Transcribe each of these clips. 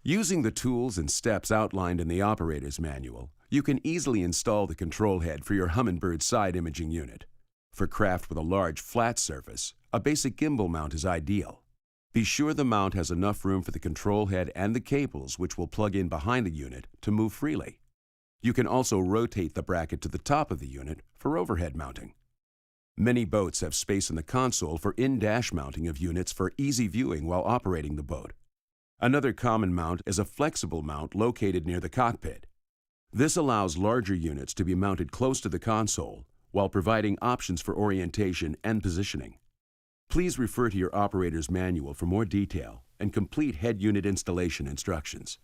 Using the tools and steps outlined in the operator's manual, you can easily install the control head for your Humminbird side imaging unit. For craft with a large flat surface, a basic gimbal mount is ideal. Be sure the mount has enough room for the control head and the cables which will plug in behind the unit to move freely. You can also rotate the bracket to the top of the unit for overhead mounting. Many boats have space in the console for in-dash mounting of units for easy viewing while operating the boat. Another common mount is a flexible mount located near the cockpit. This allows larger units to be mounted close to the console while providing options for orientation and positioning. Please refer to your operator's manual for more detail and complete head unit installation instructions.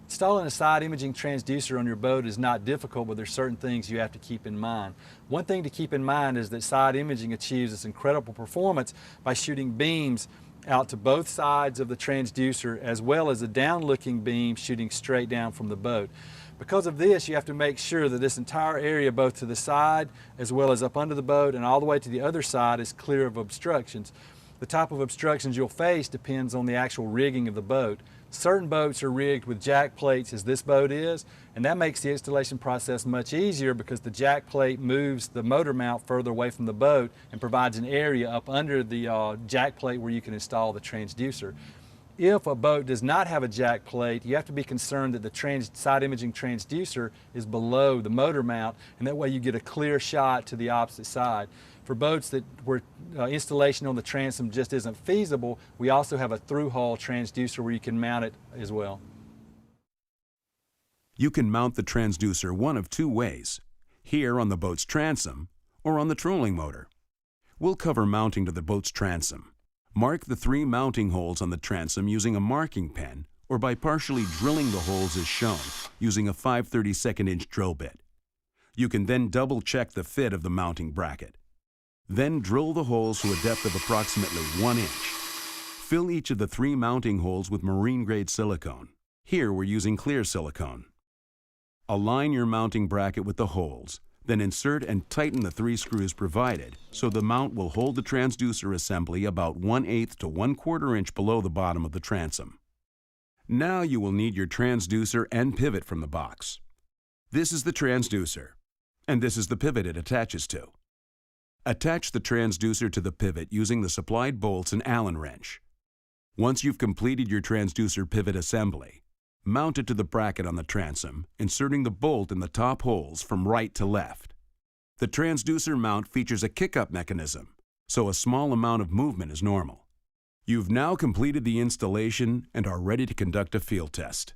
Installing a side imaging transducer on your boat is not difficult, but there's certain things you have to keep in mind. One thing to keep in mind is that side imaging achieves this incredible performance by shooting beams out to both sides of the transducer, as well as a down-looking beam shooting straight down from the boat. Because of this, you have to make sure that this entire area, both to the side as well as up under the boat and all the way to the other side, is clear of obstructions. The type of obstructions you'll face depends on the actual rigging of the boat. Certain boats are rigged with jack plates, as this boat is, and that makes the installation process much easier because the jack plate moves the motor mount further away from the boat and provides an area up under the jack plate where you can install the transducer. If a boat does not have a jack plate, you have to be concerned that the side imaging transducer is below the motor mount, and that way you get a clear shot to the opposite side. For boats that where installation on the transom just isn't feasible, we also have a through-hull transducer where you can mount it as well. You can mount the transducer one of two ways, here on the boat's transom or on the trolling motor. We'll cover mounting to the boat's transom. Mark the 3 mounting holes on the transom using a marking pen or by partially drilling the holes as shown using a 5/32 inch drill bit. You can then double-check the fit of the mounting bracket. Then drill the holes to a depth of approximately 1 inch. Fill each of the 3 mounting holes with marine-grade silicone. Here we're using clear silicone. Align your mounting bracket with the holes, then insert and tighten the 3 screws provided so the mount will hold the transducer assembly about 1/8 to 1/4 inch below the bottom of the transom. Now you will need your transducer and pivot from the box. This is the transducer, and this is the pivot it attaches to. Attach the transducer to the pivot using the supplied bolts and Allen wrench. Once you've completed your transducer pivot assembly, mount it to the bracket on the transom, inserting the bolt in the top holes from right to left. The transducer mount features a kick-up mechanism, so a small amount of movement is normal. You've now completed the installation and are ready to conduct a field test.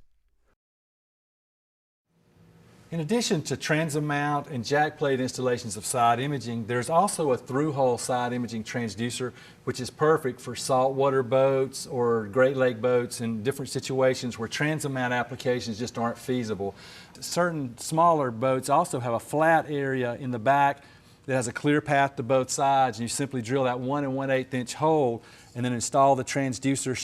In addition to transom mount and jack plate installations of side imaging, there's also a through-hull side imaging transducer, which is perfect for saltwater boats or Great Lake boats in different situations where transom mount applications just aren't feasible. Certain smaller boats also have a flat area in the back that has a clear path to both sides, and you simply drill that 1 1/8 inch hole and then install the transducer